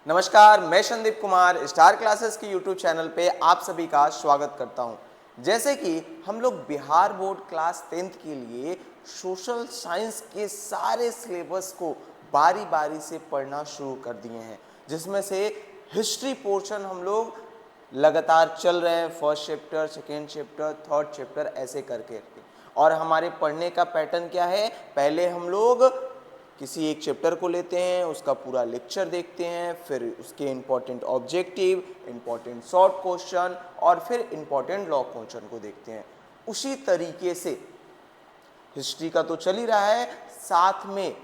नमस्कार, मैं Sandeep Kumar star classes की यूट्यूब चैनल पे आप सभी का स्वागत करता हूं। जैसे कि हम लोग बिहार बोर्ड क्लास 10th के लिए सोशल साइंस के सारे सिलेबस को बारी बारी से पढ़ना शुरू कर दिए हैं, जिसमें से हिस्ट्री पोर्शन हम लोग लगातार चल रहे हैं। First chapter, second chapter, third chapter ऐसे करके। और हमारे पढ़ने का पैटर्न क्या है, पहले हम लोग किसी एक चैप्टर को लेते हैं, उसका पूरा लेक्चर देखते हैं, फिर उसके important objective, important short question और फिर इम्पॉर्टेंट लॉन्ग क्वेश्चन को देखते हैं। उसी तरीके से हिस्ट्री का तो चल ही रहा है, साथ में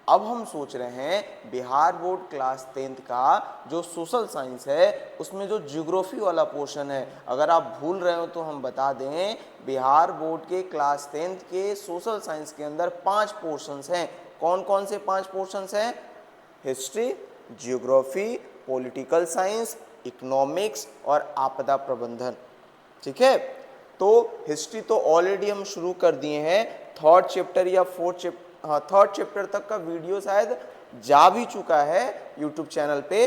अब हम सोच रहे हैं बिहार बोर्ड क्लास 10th का जो सोशल साइंस है उसमें जो ज्योग्राफी वाला पोर्शन है, अगर आप भूल रहे हो तो हम बता दें, बिहार बोर्ड के क्लास 10th के सोशल साइंस के अंदर 5 पोर्शंस हैं। कौन कौन से 5 पोर्शंस हैं? History, geography, political science, economics और आपदा प्रबंधन। ठीक है, तो हिस्ट्री तो ऑलरेडी हम शुरू कर दिए हैं। थर्ड चैप्टर या फोर्थ चैप्टर, थर्ड चैप्टर तक का वीडियो शायद जा भी चुका है यूट्यूब चैनल पे।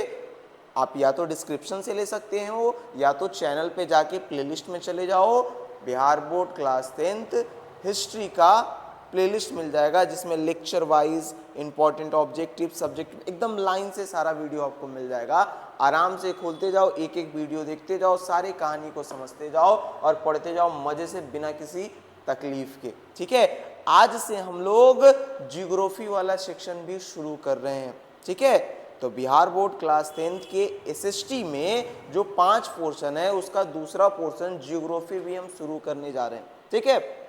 आप या तो डिस्क्रिप्शन से ले सकते हो या तो चैनल पे जाके प्लेलिस्ट में चले जाओ, Bihar board class 10th history का प्लेलिस्ट मिल जाएगा, जिसमें lecture wise important objective subject एकदम लाइन से सारा वीडियो आपको मिल जाएगा। आराम से खोलते जाओ, एक एक वीडियो देखते जाओ, सारी कहानी को समझते जाओ और पढ़ते जाओ मजे से, बिना किसी तकलीफ के। ठीक है, आज से हम लोग ज्योग्राफी वाला सेक्शन भी शुरू कर रहे हैं। ठीक है, तो बिहार बोर्ड क्लास 10th के एसएसटी में जो 5 पोर्शन है उसका दूसरा पोर्शन ज्योग्राफी भी हम शुरू करने जा रहे हैं। ठीक है,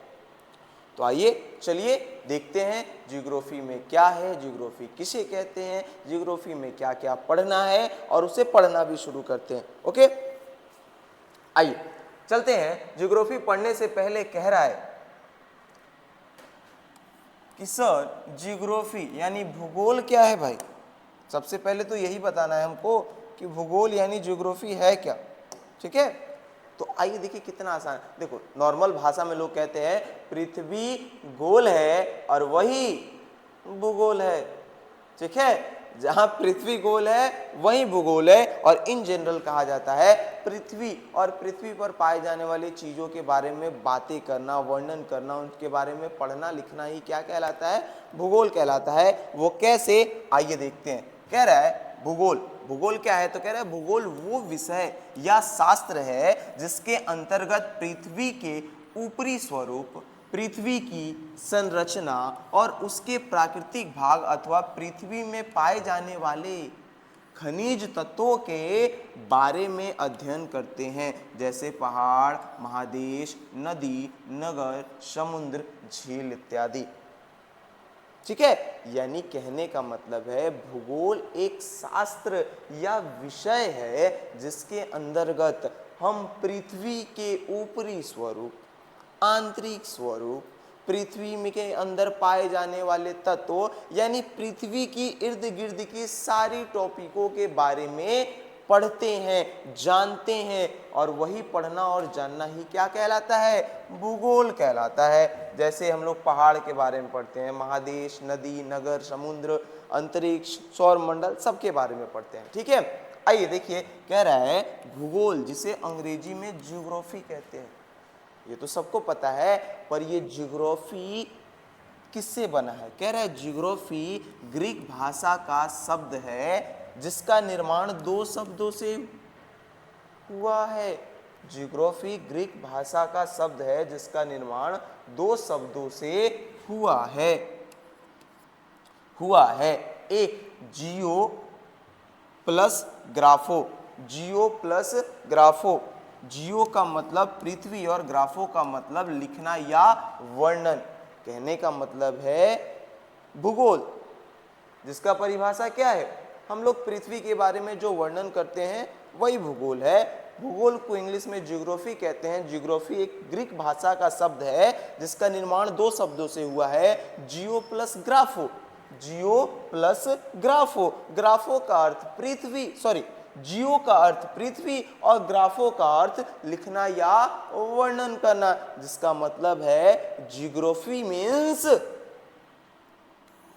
तो आइए चलिए देखते हैं ज्योग्राफी में क्या है, ज्योग्राफी किसे कहते हैं, ज्योग्राफी में क्या क्या पढ़ना है और उसे पढ़ना भी शुरू करते हैं। ओके, आइए चलते हैं। ज्योग्राफी पढ़ने से पहले कह रहा है कि सर ज्योग्राफी यानी भूगोल क्या है भाई? सबसे पहले तो यही बताना है हमको कि भूगोल यानी ज्योग्राफी है क्या। ठीक है, तो आइए देखिए कितना आसान। देखो, नॉर्मल भाषा में लोग कहते हैं पृथ्वी गोल है और वही भूगोल है। ठीक है, जहां पृथ्वी गोल है वही भूगोल है। और इन जनरल कहा जाता है पृथ्वी और पृथ्वी पर पाए जाने वाली चीजों के बारे में बातें करना, वर्णन करना, उनके बारे में पढ़ना लिखना ही क्या कहलाता है? भूगोल कहलाता है। वो कैसे, आइए देखते हैं। कह रहा है भूगोल, भूगोल क्या है? तो कह रहा है भूगोल वो विषय या शास्त्र है जिसके अंतर्गत पृथ्वी के ऊपरी स्वरूप, पृथ्वी की संरचना और उसके प्राकृतिक भाग अथवा पृथ्वी में पाए जाने वाले खनिज तत्वों के बारे में अध्ययन करते हैं, जैसे पहाड़, महादेश, नदी, नगर, समुद्र, झील इत्यादि। ठीक है, यानी कहने का मतलब है भूगोल एक शास्त्र या विषय है जिसके अंतर्गत हम पृथ्वी के ऊपरी स्वरूप, आंतरिक स्वरूप, पृथ्वी में के अंदर पाए जाने वाले तत्व यानी पृथ्वी की इर्द गिर्द की सारी टॉपिकों के बारे में पढ़ते हैं, जानते हैं। और वही पढ़ना और जानना ही क्या कहलाता है? भूगोल कहलाता है। जैसे हम लोग पहाड़ के बारे में पढ़ते हैं, महादेश, नदी, नगर, समुद्र, अंतरिक्ष, सौर मंडल, सबके बारे में पढ़ते हैं। ठीक है, आइए देखिए, कह रहा है भूगोल जिसे अंग्रेजी में ज्योग्राफी कहते हैं, ये तो सबको पता है, पर ये ज्योग्राफी किससे बना है? कह रहा है ज्योग्राफी ग्रीक भाषा का शब्द है जिसका निर्माण 2 शब्दों से हुआ है। ज्योग्राफी ग्रीक भाषा का शब्द है जिसका निर्माण 2 शब्दों से हुआ है। एक जियो प्लस ग्राफो, जियो प्लस ग्राफो। जियो का मतलब पृथ्वी और ग्राफो का मतलब लिखना या वर्णन। कहने का मतलब है भूगोल जिसका परिभाषा क्या है? हम लोग पृथ्वी के बारे में जो वर्णन करते हैं वही भूगोल है। भूगोल को इंग्लिश में ज्योग्राफी कहते हैं। ज्योग्राफी एक ग्रीक भाषा का शब्द है जिसका निर्माण 2 शब्दों से हुआ है, जियो प्लस ग्राफो। जियो प्लस ग्राफो, ग्राफो का अर्थ पृथ्वी, सॉरी, जियो का अर्थ पृथ्वी और ग्राफो का अर्थ लिखना या वर्णन करना, जिसका मतलब है ज्योग्राफी मीन्स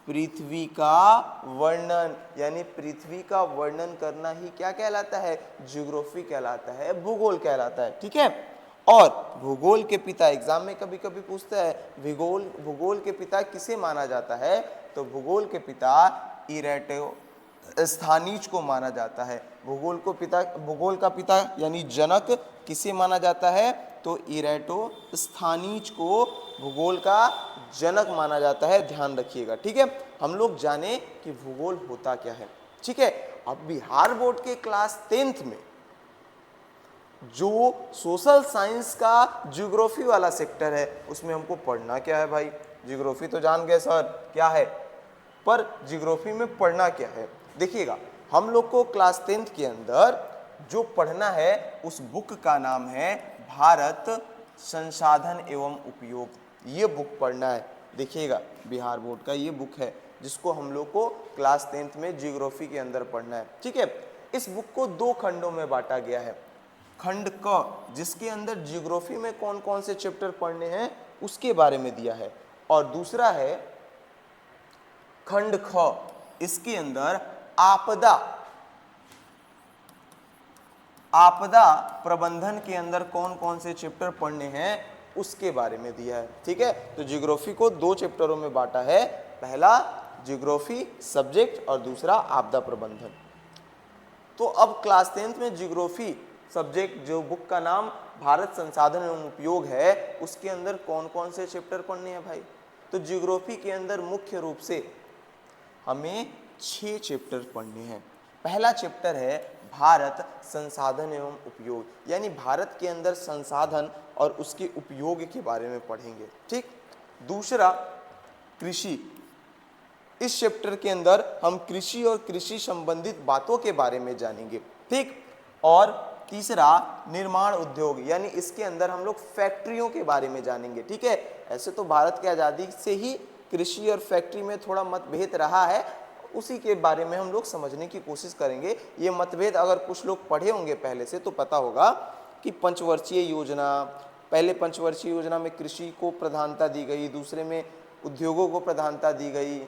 पृथ्वी का वर्णन, यानी पृथ्वी का वर्णन करना ही क्या कहलाता है, ज्योग्राफी कहलाता है, भूगोल कहलाता है। ठीक है। और भूगोल के पिता, एग्जाम में कभी कभी पूछता है भूगोल के पिता किसे माना जाता है, तो भूगोल के पिता इरेटोस्थानीज को माना जाता है। भूगोल का पिता यानी जनक किसे माना जाता है, तो इरेटोस्थानीज को भूगोल का जनक माना जाता है, ध्यान रखिएगा। ठीक है। हम लोग जाने कि भूगोल होता क्या है। ठीक है। अब बिहार बोर्ड के क्लास 10th में जो सोशल साइंस का ज्योग्राफी वाला सेक्टर है, उसमें हमको पढ़ना क्या है भाई, ज्योग्राफी तो जान गए सर क्या है, पर ज्योग्राफी में पढ़ना क्या है। देखिएगा, हम लोग को क्लास 10th के अंदर जो पढ़ना है उस बुक का नाम है भारत संसाधन एवं उपयोग, ये बुक पढ़ना है। देखिएगा, बिहार बोर्ड का ये बुक है जिसको हम लोग को क्लास 10th में ज्योग्राफी के अंदर पढ़ना है। ठीक है। इस बुक को 2 खंडों में बांटा गया है। खंड क, जिसके अंदर ज्योग्राफी में कौन कौन से चैप्टर पढ़ने हैं उसके बारे में दिया है, और दूसरा है खंड ख, इसके अंदर आपदा प्रबंधन के अंदर कौन कौन से चैप्टर पढ़ने हैं उसके बारे में दिया है। ठीक है। तो ज्योग्राफी को 2 चैप्टरों में बांटा है, पहला ज्योग्राफी सब्जेक्ट और दूसरा आपदा प्रबंधन। तो अब क्लास 10th में ज्योग्राफी सब्जेक्ट, जो बुक का नाम भारत संसाधन एवं उपयोग है, उसके अंदर कौन कौन से चैप्टर पढ़ने हैं भाई, तो ज्योग्राफी के अंदर मुख्य रूप से हमें 6 चैप्टर पढ़ने हैं। पहला चैप्टर है भारत संसाधन एवं उपयोग, यानी भारत के अंदर संसाधन और उसके उपयोग के बारे में पढ़ेंगे। ठीक। दूसरा कृषि, इस चैप्टर के अंदर हम कृषि और कृषि संबंधित बातों के बारे में जानेंगे। ठीक। और तीसरा निर्माण उद्योग, यानी इसके अंदर हम लोग फैक्ट्रियों के बारे में जानेंगे। ठीक है। ऐसे तो भारत की आज़ादी से ही कृषि और फैक्ट्री में थोड़ा मतभेद रहा है, उसी के बारे में हम लोग समझने की कोशिश करेंगे। ये मतभेद अगर कुछ लोग पढ़े होंगे पहले से तो पता होगा कि पंचवर्षीय योजना, पहले पंचवर्षीय योजना में कृषि को प्रधानता दी गई, दूसरे में उद्योगों को प्रधानता दी गई,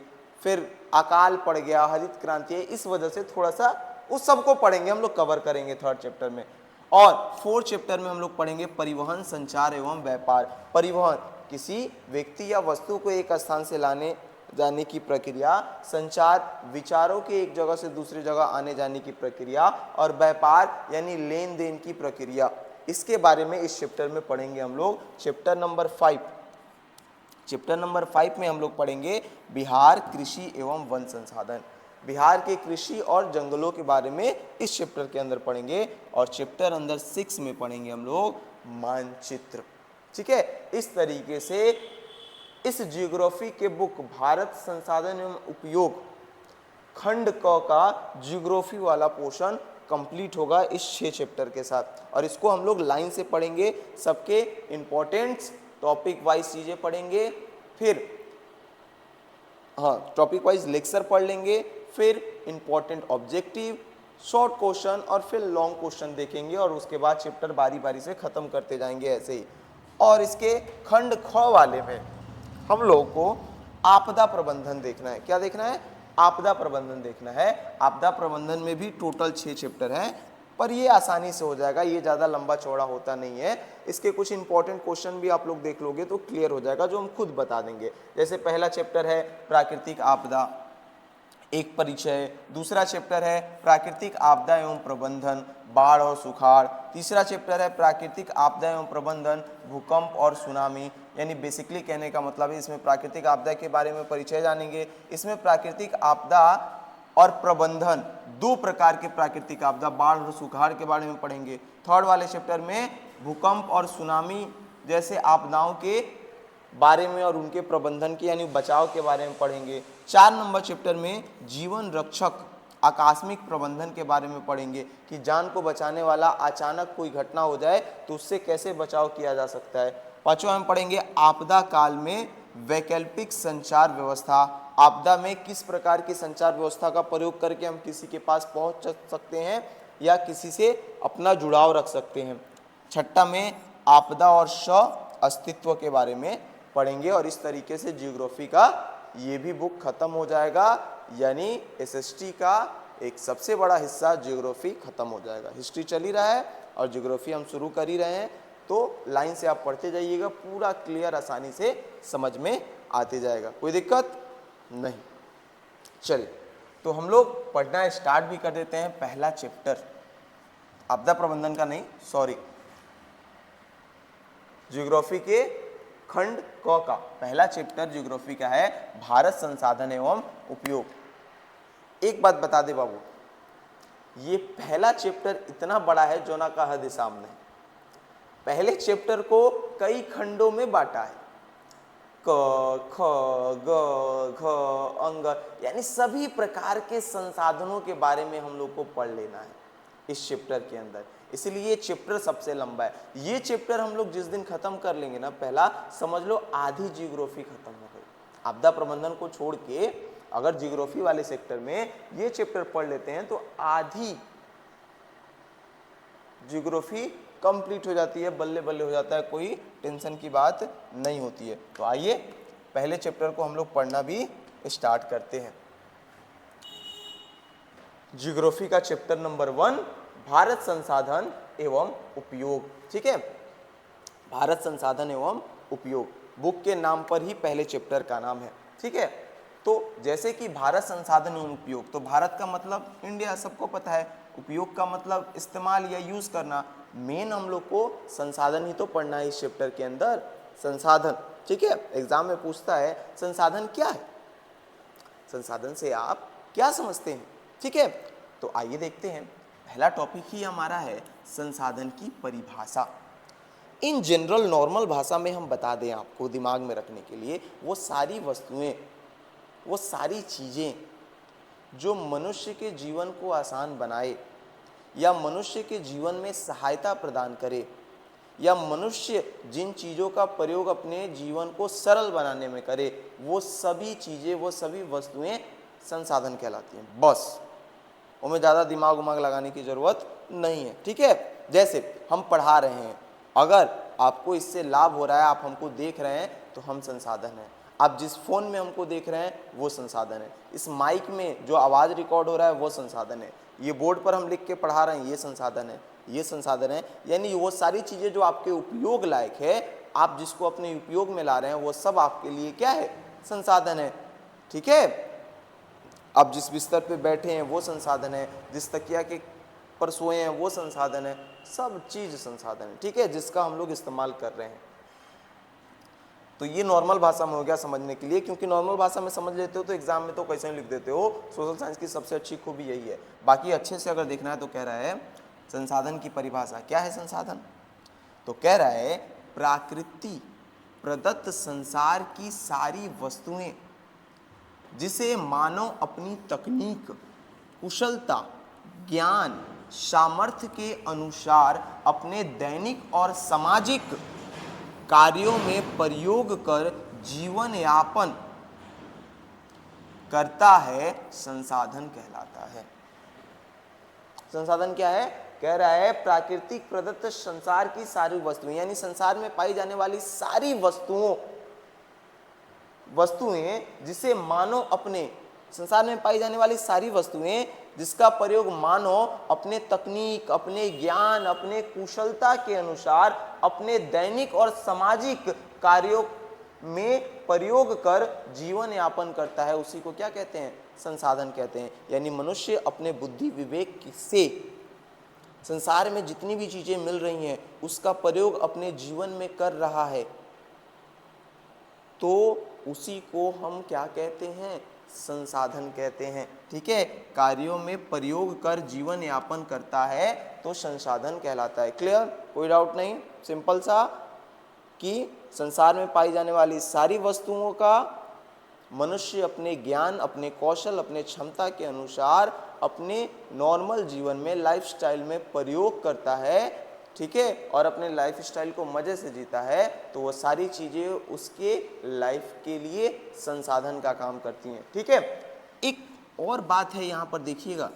फिर अकाल पड़ गया, हरित क्रांति है, इस वजह से थोड़ा सा उस सबको पढ़ेंगे, हम लोग कवर करेंगे 3rd चैप्टर में। और 4th चैप्टर में हम लोग पढ़ेंगे परिवहन, संचार एवं व्यापार। परिवहन, किसी व्यक्ति या वस्तु को एक स्थान से लाने जाने की प्रक्रिया, संचार, विचारों के एक जगह से दूसरी जगह आने जाने की प्रक्रिया, और व्यापार यानी लेन देन की प्रक्रिया। इसके बारे में इस चैप्टर में पढ़ेंगे हम लोग। चैप्टर नंबर 5 में हम लोग पढ़ेंगे बिहार कृषि एवं वन संसाधन। बिहार के कृषि और जंगलों के बारे में इस चैप्टर के अंदर पढ़ेंगे। और चैप्टर अंदर 6 में पढ़ेंगे हम लोग मानचित्र। ठीक है। इस तरीके से इस ज्योग्राफी के बुक भारत संसाधन एवं उपयोग खंड क का ज्योग्राफी वाला पोर्शन कंप्लीट होगा इस 6 चैप्टर के साथ। और इसको हम लोग लाइन से पढ़ेंगे, सबके इंपॉर्टेंट्स टॉपिक वाइज चीजें पढ़ेंगे, फिर टॉपिक वाइज लेक्चर पढ़ लेंगे, फिर इंपॉर्टेंट ऑब्जेक्टिव, शॉर्ट क्वेश्चन और फिर लॉन्ग क्वेश्चन देखेंगे, और उसके बाद चैप्टर बारी बारी से खत्म करते जाएंगे ऐसे ही। और इसके खंड ख वाले में हम लोगों को आपदा प्रबंधन देखना है। क्या देखना है? आपदा प्रबंधन देखना है। आपदा प्रबंधन में भी टोटल 6 चैप्टर हैं, पर ये आसानी से हो जाएगा, ये ज़्यादा लंबा चौड़ा होता नहीं है। इसके कुछ इंपॉर्टेंट क्वेश्चन भी आप लोग देख लोगे तो क्लियर हो जाएगा, जो हम खुद बता देंगे। जैसे पहला चैप्टर है प्राकृतिक आपदा, एक परिचय। दूसरा चैप्टर है प्राकृतिक आपदा एवं प्रबंधन, बाढ़ और सुखाड़। तीसरा चैप्टर है प्राकृतिक आपदा एवं प्रबंधन, भूकंप और सुनामी। यानी बेसिकली कहने का मतलब है इसमें प्राकृतिक आपदा के बारे में परिचय जानेंगे। इसमें प्राकृतिक आपदा और प्रबंधन, 2 प्रकार के प्राकृतिक आपदा, बाढ़ और सुखाड़ के बारे में पढ़ेंगे। थर्ड वाले चैप्टर में भूकंप और सुनामी जैसे आपदाओं के बारे में और उनके प्रबंधन के यानी बचाव के बारे में पढ़ेंगे। 4 नंबर चैप्टर में जीवन रक्षक आकस्मिक प्रबंधन के बारे में पढ़ेंगे कि जान को बचाने वाला अचानक कोई घटना हो जाए तो उससे कैसे बचाव किया जा सकता है। 5वां में पढ़ेंगे आपदा काल में वैकल्पिक संचार व्यवस्था, आपदा में किस प्रकार की संचार व्यवस्था का प्रयोग करके हम किसी के पास पहुंच सकते हैं या किसी से अपना जुड़ाव रख सकते हैं। 6वां में आपदा और अस्तित्व के बारे में पढ़ेंगे। और इस तरीके से ज्योग्राफी का ये भी बुक खत्म हो जाएगा, यानी एसएसटी का एक सबसे बड़ा हिस्सा ज्योग्राफी खत्म हो जाएगा। हिस्ट्री चल ही रहा है और ज्योग्राफी हम शुरू कर ही रहे हैं, तो लाइन से आप पढ़ते जाइएगा, पूरा क्लियर आसानी से समझ में आते जाएगा, कोई दिक्कत नहीं। चलिए तो हम लोग पढ़ना स्टार्ट भी कर देते हैं। पहला चैप्टर आपदा प्रबंधन का नहीं, सॉरी, ज्योग्राफी के खंड क का पहला चैप्टर ज्योग्राफी का है भारत संसाधन एवं उपयोग। एक बात बता दे बाबू, ये पहला चैप्टर इतना बड़ा है जो ना का हद सामने। पहले चैप्टर को कई खंडों में बांटा है, क ख ग घ अंग, यानी सभी प्रकार के संसाधनों के बारे में हम लोग को पढ़ लेना है इस चैप्टर के अंदर, इसलिए ये चैप्टर सबसे लंबा है। ये चैप्टर हम लोग जिस दिन खत्म कर लेंगे ना, पहला समझ लो आधी जियोग्राफी खत्म हो गई। आपदा प्रबंधन को छोड़ के अगर जियोग्राफी वाले सेक्टर में ये चैप्टर पढ़ लेते हैं तो आधी जियोग्राफी कंप्लीट हो जाती है, बल्ले बल्ले हो जाता है, कोई टेंशन की बात नहीं होती है। तो आइए पहले चैप्टर को हम लोग पढ़ना भी स्टार्ट करते हैं। जियोग्राफी का चैप्टर नंबर 1, भारत संसाधन एवं उपयोग। ठीक है, भारत संसाधन एवं उपयोग बुक के नाम पर ही पहले चैप्टर का नाम है। ठीक है, तो जैसे कि भारत संसाधन एवं उपयोग, तो भारत का मतलब इंडिया, सबको पता है। उपयोग का मतलब इस्तेमाल या यूज करना। मेन हम लोग को संसाधन ही तो पढ़ना है इस चैप्टर के अंदर, संसाधन। ठीक है, एग्जाम में पूछता है संसाधन क्या है, संसाधन से आप क्या समझते हैं। ठीक है, तो आइए देखते हैं। पहला टॉपिक ही हमारा है संसाधन की परिभाषा। इन जनरल नॉर्मल भाषा में हम बता दें आपको दिमाग में रखने के लिए, वो सारी वस्तुएं, वो सारी चीजें जो मनुष्य के जीवन को आसान बनाए या मनुष्य के जीवन में सहायता प्रदान करे, या मनुष्य जिन चीज़ों का प्रयोग अपने जीवन को सरल बनाने में करे, वो सभी चीज़ें, वो सभी वस्तुएं संसाधन कहलाती हैं। बस उनमें ज़्यादा दिमाग उमाग लगाने की ज़रूरत नहीं है। ठीक है, जैसे हम पढ़ा रहे हैं, अगर आपको इससे लाभ हो रहा है, आप हमको देख रहे हैं, तो हम संसाधन हैं। आप जिस फ़ोन में हमको देख रहे हैं वो संसाधन है। इस माइक में जो आवाज़ रिकॉर्ड हो रहा है वो संसाधन है। ये बोर्ड पर हम लिख के पढ़ा रहे हैं, ये संसाधन है, ये संसाधन है। यानी वो सारी चीज़ें जो आपके उपयोग लायक है, आप जिसको अपने उपयोग में ला रहे हैं, वो सब आपके लिए क्या है, संसाधन है। ठीक है, आप जिस बिस्तर पे बैठे हैं वो संसाधन है, जिस तकिया के पर सोए हैं वो संसाधन है, सब चीज़ संसाधन है। ठीक है, जिसका हम लोग इस्तेमाल कर रहे हैं। तो ये नॉर्मल भाषा में हो गया समझने के लिए, क्योंकि नॉर्मल भाषा में समझ लेते हो तो एग्जाम में तो कैसे ही लिख देते हो। सोशल साइंस की सबसे अच्छी खूबी यही है। बाकी अच्छे से अगर देखना है तो कह रहा है संसाधन की परिभाषा। क्या है संसाधन? तो कह रहा है प्राकृति प्रदत्त संसार की सारी वस्तुएं जिसे मानव अपनी तकनीक, कुशलता, ज्ञान, सामर्थ्य के अनुसार अपने दैनिक और सामाजिक कार्यों में प्रयोग कर जीवन यापन करता है, संसाधन कहलाता है। संसाधन क्या है? कह रहा है प्राकृतिक प्रदत्त संसार की सारी वस्तुएं, यानी संसार में पाई जाने वाली सारी वस्तुएं जिसे मानव अपने, संसार में पाई जाने वाली सारी वस्तुएं जिसका प्रयोग मानव अपने तकनीक, अपने ज्ञान, अपने कुशलता के अनुसार अपने दैनिक और सामाजिक कार्यों में प्रयोग कर जीवन यापन करता है, उसी को क्या कहते हैं? संसाधन कहते हैं। यानी मनुष्य अपने बुद्धि विवेक से संसार में जितनी भी चीजें मिल रही हैं उसका प्रयोग अपने जीवन में कर रहा है, तो उसी को हम क्या कहते हैं? संसाधन कहते हैं। ठीक है, कार्यों में प्रयोग कर जीवन यापन करता है तो संसाधन कहलाता है। क्लियर? कोई डाउट नहीं? सिंपल सा कि संसार में पाई जाने वाली सारी वस्तुओं का मनुष्य अपने ज्ञान, अपने कौशल, अपने क्षमता के अनुसार अपने नॉर्मल जीवन में, लाइफस्टाइल में प्रयोग करता है। ठीक है, और अपने लाइफस्टाइल को मज़े से जीता है, तो वो सारी चीज़ें उसके लाइफ के लिए संसाधन का काम करती हैं। ठीक है, एक और बात है यहाँ पर देखिएगा,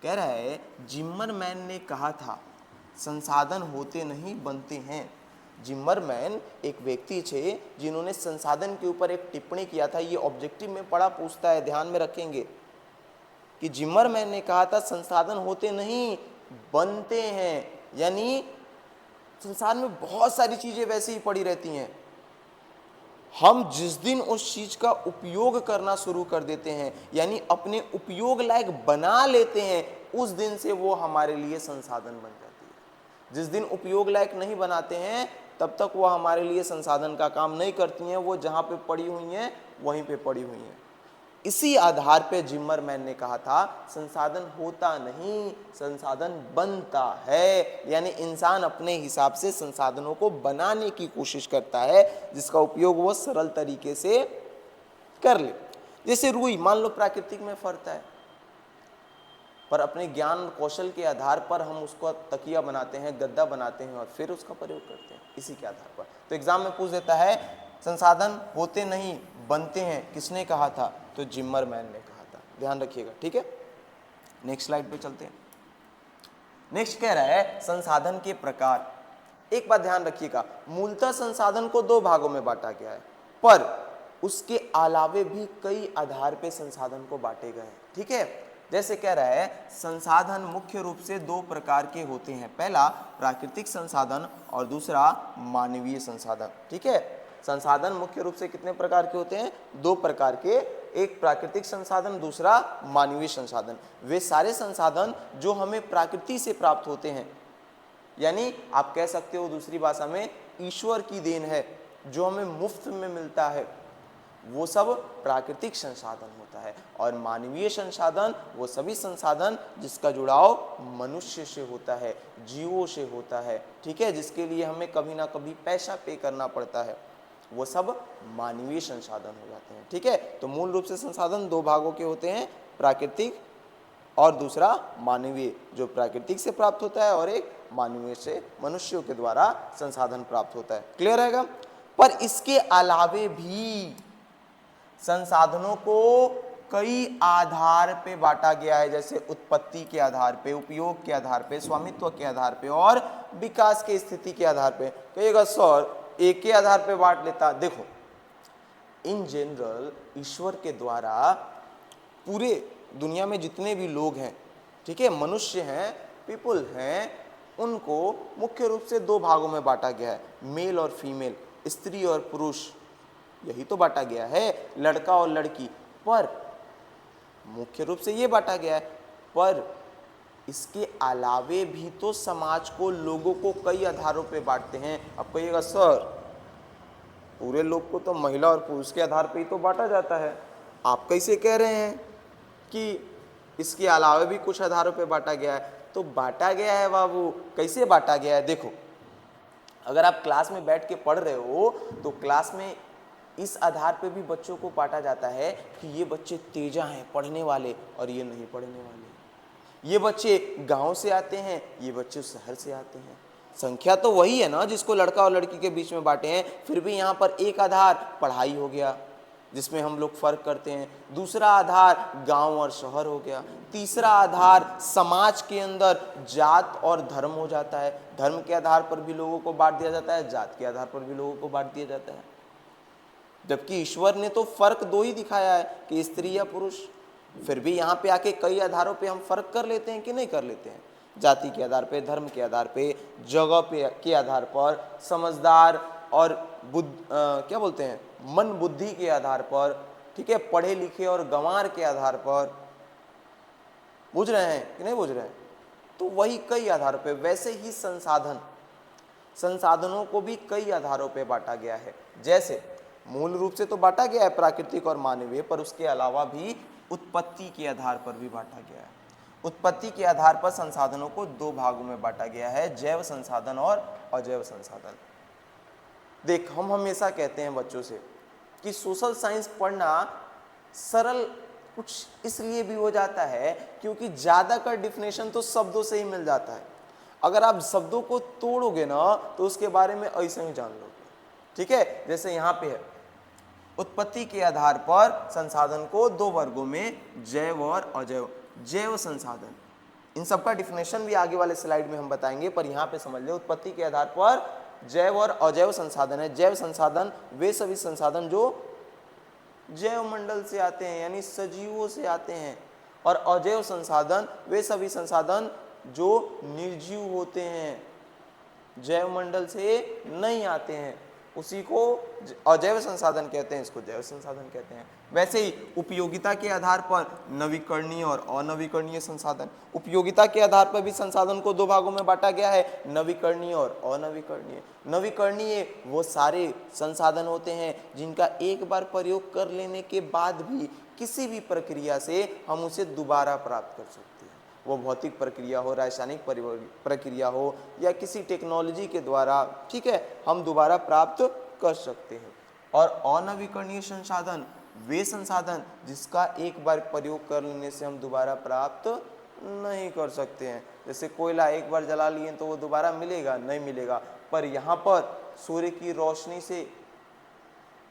कह रहा है जिम्मरमैन ने कहा था संसाधन होते नहीं बनते हैं। जिम्मरमैन एक व्यक्ति थे जिन्होंने संसाधन के ऊपर एक टिप्पणी किया था। ये ऑब्जेक्टिव में पढ़ा पूछता है, ध्यान में रखेंगे कि जिम्मरमैन ने कहा था संसाधन होते नहीं बनते हैं, यानी संसार में बहुत सारी चीजें वैसे ही पड़ी रहती हैं, हम जिस दिन उस चीज का उपयोग करना शुरू कर देते हैं यानी अपने उपयोग लायक बना लेते हैं, उस दिन से वो हमारे लिए संसाधन बन जाती है। जिस दिन उपयोग लायक नहीं बनाते हैं तब तक वो हमारे लिए संसाधन का काम नहीं करती हैं, वो जहाँ पे पड़ी हुई हैं वहीं पे पड़ी हुई हैं। इसी आधार पे जिम्मरमैन ने कहा था संसाधन होता नहीं, संसाधन बनता है, यानी इंसान अपने हिसाब से संसाधनों को बनाने की कोशिश करता है जिसका उपयोग वो सरल तरीके से कर ले। जैसे रुई मान लो प्राकृतिक में फरता है, पर अपने ज्ञान कौशल के आधार पर हम उसको तकिया बनाते हैं, गद्दा बनाते हैं और फिर उसका प्रयोग करते हैं इसी के आधार पर। तो एग्जाम में पूछ देता है संसाधन होते नहीं बनते हैं, किसने कहा था? तो जिम्मरमैन ने कहा था, ध्यान रखिएगा, ठीक है। नेक्स्ट स्लाइड पे चलते हैं। नेक्स्ट कह रहा है संसाधन के प्रकार। एक बात ध्यान रखिएगा, मूलतः संसाधन को दो भागों में बांटा गया है, पर उसके अलावे भी कई आधार पे संसाधन को बांटे गए हैं, ठीक है। जैसे कह रहा है संसाधन मुख्य रूप से दो प्रकार के होते हैं, पहला प्राकृतिक संसाधन और दूसरा मानवीय संसाधन, ठीक है। संसाधन मुख्य रूप से कितने प्रकार के होते हैं? दो प्रकार के, एक प्राकृतिक संसाधन, दूसरा मानवीय संसाधन। वे सारे संसाधन जो हमें प्रकृति से प्राप्त होते हैं, यानी आप कह सकते हो दूसरी भाषा में ईश्वर की देन है, जो हमें मुफ्त में मिलता है, वो सब प्राकृतिक संसाधन होता है। और मानवीय संसाधन वो सभी संसाधन जिसका जुड़ाव मनुष्य से होता है, जीवों से होता है, ठीक है, जिसके लिए हमें कभी ना कभी पैसा पे करना पड़ता है, वो सब मानवीय संसाधन हो जाते हैं, ठीक है। तो मूल रूप से संसाधन दो भागों के होते हैं, प्राकृतिक और दूसरा मानवीय, जो प्राकृतिक से प्राप्त होता है, और एक मानवीय से मनुष्यों के द्वारा संसाधन प्राप्त होता है। क्लियर रहेगा? पर इसके अलावे भी संसाधनों को कई आधार पे बांटा गया है, जैसे उत्पत्ति के आधार पे, उपयोग के आधार पे, स्वामित्व के आधार पे और विकास के स्थिति के आधार पे। कहिएगा सर एक के आधार पे बांट लेता। देखो इन जनरल ईश्वर के द्वारा पूरे दुनिया में जितने भी लोग हैं, ठीक है, मनुष्य हैं, पीपल हैं, उनको मुख्य रूप से दो भागों में बांटा गया है, मेल और फीमेल, स्त्री और पुरुष, यही तो बांटा गया है, लड़का और लड़की। पर मुख्य रूप से ये बांटा गया है, पर इसके अलावे भी तो समाज को, लोगों को कई आधारों पे बांटते हैं। अब कहिएगा सर पूरे लोग को तो महिला और पुरुष के आधार पे ही तो बांटा जाता है, आप कैसे कह रहे हैं कि इसके अलावे भी कुछ आधारों पे बांटा गया है? तो बांटा गया है बाबू, कैसे बांटा गया है? देखो अगर आप क्लास में बैठ के पढ़ रहे हो तो क्लास में इस आधार पे भी बच्चों को बांटा जाता है कि ये बच्चे तेजा हैं पढ़ने वाले और ये नहीं पढ़ने वाले, ये बच्चे गांव से आते हैं, ये बच्चे शहर से आते हैं। संख्या तो वही है ना जिसको लड़का और लड़की के बीच में बांटे हैं, फिर भी यहाँ पर एक आधार पढ़ाई हो गया जिसमें हम लोग फर्क करते हैं, दूसरा आधार गांव और शहर हो गया, तीसरा आधार समाज के अंदर जात और धर्म हो जाता है, धर्म के आधार पर भी लोगों को बांट दिया जाता है, जात के आधार पर भी लोगों को बांट दिया जाता है। जबकि ईश्वर ने तो फर्क दो ही दिखाया है कि स्त्री या पुरुष, फिर भी यहाँ पे आके कई आधारों पे हम फर्क कर लेते हैं कि नहीं कर लेते हैं? जाति के आधार पे, धर्म के आधार पे, जगह पे के आधार पर, समझदार और क्या बोलते हैं मन बुद्धि के आधार पर, ठीक है, पढ़े लिखे और गंवार के आधार पर। बुझ रहे हैं कि नहीं बुझ रहे हैं? तो वही कई आधारों पे। वैसे ही संसाधनों को भी कई आधारों पे बांटा गया है। जैसे मूल रूप से तो बांटा गया है प्राकृतिक और मानवीय, पर उसके अलावा भी उत्पत्ति के आधार पर भी बांटा गया है। उत्पत्ति के आधार पर संसाधनों को दो भागों में बांटा गया है, जैव संसाधन और अजैव संसाधन। देख हम हमेशा कहते हैं बच्चों से कि सोशल साइंस पढ़ना सरल कुछ इसलिए भी हो जाता है क्योंकि ज़्यादा का डिफिनेशन तो शब्दों से ही मिल जाता है। अगर आप शब्दों को तोड़ोगे ना तो उसके बारे में ऐसे ही जान लोगे, ठीक है। जैसे यहाँ पे है उत्पत्ति के आधार पर संसाधन को दो वर्गों में, जैव और अजैव। जैव संसाधन, इन सबका डिफिनेशन भी आगे वाले स्लाइड में हम बताएंगे, पर यहाँ पे समझ लो उत्पत्ति के आधार पर जैव और अजैव संसाधन है। जैव संसाधन वे सभी संसाधन जो जैव मंडल से आते हैं यानी सजीवों से आते हैं, और अजैव संसाधन वे सभी संसाधन जो निर्जीव होते हैं, जैव मंडल से नहीं आते हैं, उसी को अजैव संसाधन कहते हैं, इसको जैव संसाधन कहते हैं। वैसे ही उपयोगिता के आधार पर नवीकरणीय और अनवीकरणीय संसाधन, उपयोगिता के आधार पर भी संसाधन को दो भागों में बांटा गया है, नवीकरणीय और अनवीकरणीय। नवीकरणीय वो सारे संसाधन होते हैं जिनका एक बार प्रयोग कर लेने के बाद भी किसी भी प्रक्रिया से हम उसे दोबारा प्राप्त कर सकते हैं, वो भौतिक प्रक्रिया हो, रासायनिक प्रक्रिया हो, या किसी टेक्नोलॉजी के द्वारा, ठीक है, हम दोबारा प्राप्त कर सकते हैं। और अनवीकरणीय संसाधन वे संसाधन जिसका एक बार प्रयोग कर लेने से हम दोबारा प्राप्त नहीं कर सकते हैं। जैसे कोयला एक बार जला लिए तो वो दोबारा मिलेगा, नहीं मिलेगा। पर यहाँ पर सूर्य की रोशनी से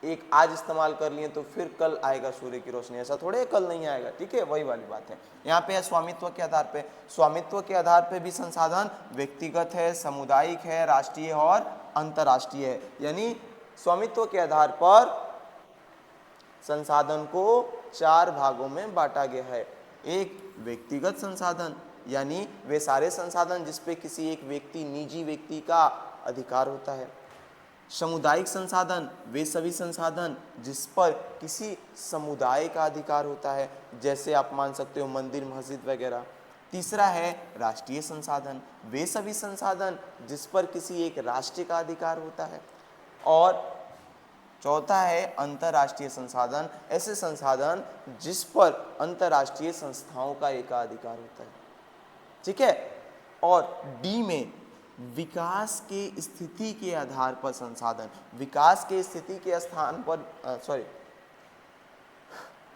एक आज इस्तेमाल कर लिए तो फिर कल आएगा सूर्य की रोशनी, ऐसा थोड़े कल नहीं आएगा, ठीक है, वही वाली बात है। यहाँ पे है स्वामित्व के आधार पे। स्वामित्व के आधार पे भी संसाधन व्यक्तिगत है, सामुदायिक है, राष्ट्रीय और अंतर्राष्ट्रीय है। यानी स्वामित्व के आधार पर संसाधन को चार भागों में बांटा गया है। एक व्यक्तिगत संसाधन, यानी वे सारे संसाधन जिस पे किसी एक व्यक्ति, निजी व्यक्ति का अधिकार होता है। सामुदायिक संसाधन वे सभी संसाधन जिस पर किसी समुदाय का अधिकार होता है, जैसे आप मान सकते हो मंदिर, मस्जिद वगैरह। तीसरा है राष्ट्रीय संसाधन, वे सभी संसाधन जिस पर किसी एक राष्ट्र का अधिकार होता है। और चौथा है अंतर्राष्ट्रीय संसाधन, ऐसे संसाधन जिस पर अंतर्राष्ट्रीय संस्थाओं का एकाधिकार होता है, ठीक है। और डी में विकास के स्थिति के आधार पर संसाधन, विकास के स्थिति के स्थान पर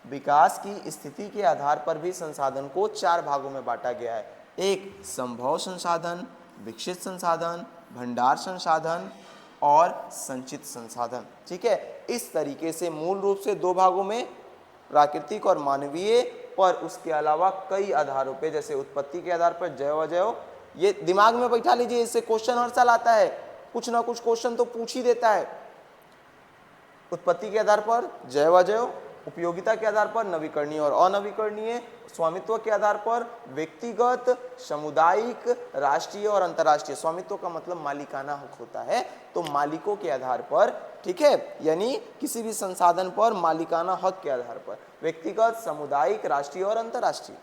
विकास की स्थिति के आधार पर भी संसाधन को चार भागों में बांटा गया है। एक संभव संसाधन, विकसित संसाधन, भंडार संसाधन और संचित संसाधन, ठीक है। इस तरीके से मूल रूप से दो भागों में, प्राकृतिक और मानवीय, पर उसके अलावा कई आधारों पे, जैसे उत्पत्ति के आधार पर जैव अजैव। ये दिमाग में बैठा लीजिए, इससे क्वेश्चन हर साल आता है, कुछ ना कुछ क्वेश्चन तो पूछ ही देता है। उत्पत्ति के आधार पर जैव अजैव, उपयोगिता के आधार पर नवीकरणीय और अनवीकरणीय, स्वामित्व के आधार पर व्यक्तिगत, सामुदायिक, राष्ट्रीय और अंतर्राष्ट्रीय। स्वामित्व का मतलब मालिकाना हक होता है, तो मालिकों के आधार पर, ठीक है, यानी किसी भी संसाधन पर मालिकाना हक के आधार पर, व्यक्तिगत, सामुदायिक, राष्ट्रीय और अंतर्राष्ट्रीय।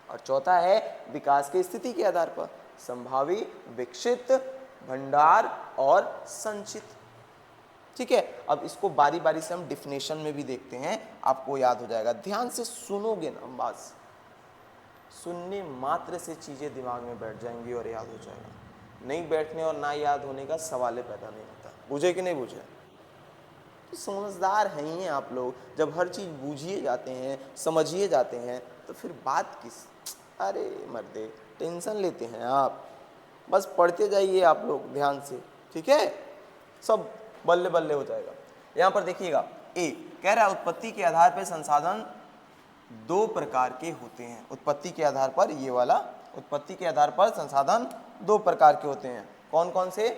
और चौथा है विकास की स्थिति के आधार पर, संभावी, विकसित, भंडार और संचित, ठीक है। अब इसको बारी बारी से हम डिफिनेशन में भी देखते हैं, आपको याद हो जाएगा। ध्यान से सुनोगे ना, बस सुनने मात्र से चीजें दिमाग में बैठ जाएंगी और याद हो जाएगा। नहीं बैठने और ना याद होने का सवाल पैदा नहीं होता। बुझे कि नहीं बुझे? तो समझदार हैं ही आप लोग। जब हर चीज बूझिए जाते हैं, समझिए जाते हैं, तो फिर बात किस, अरे मर्दे टेंशन लेते हैं आप। बस पढ़ते जाइए आप लोग ध्यान से, ठीक है, सब बल्ले बल्ले हो जाएगा। यहाँ पर देखिएगा, ए कह रहा है उत्पत्ति के आधार पर संसाधन दो प्रकार के होते हैं। उत्पत्ति के आधार पर, ये वाला, उत्पत्ति के आधार पर संसाधन दो प्रकार के होते हैं। कौन कौन से?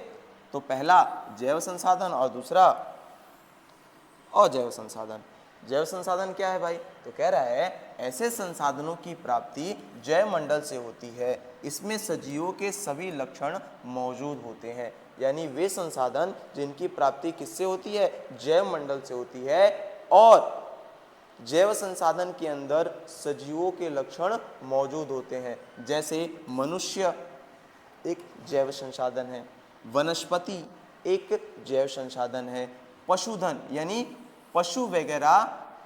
तो पहला जैव संसाधन और दूसरा अजैव संसाधन। जैव संसाधन क्या है भाई? तो कह रहा है ऐसे संसाधनों की प्राप्ति जैव मंडल से होती है, इसमें सजीवों के सभी लक्षण मौजूद होते हैं। यानी वे संसाधन जिनकी प्राप्ति किससे होती है? जैव मंडल से होती है, और जैव संसाधन के अंदर सजीवों के लक्षण मौजूद होते हैं। जैसे मनुष्य एक जैव संसाधन है, वनस्पति एक जैव संसाधन है, पशुधन यानी पशु वगैरह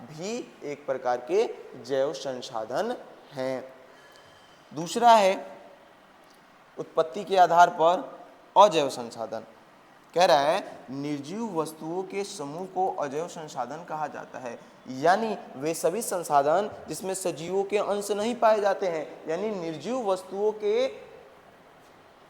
भी एक प्रकार के जैव संसाधन हैं। दूसरा है उत्पत्ति के आधार पर अजैव संसाधन। कह रहा है निर्जीव वस्तुओं के समूह को अजैव संसाधन कहा जाता है। यानी वे सभी संसाधन जिसमें सजीवों के अंश नहीं पाए जाते हैं, यानी निर्जीव वस्तुओं के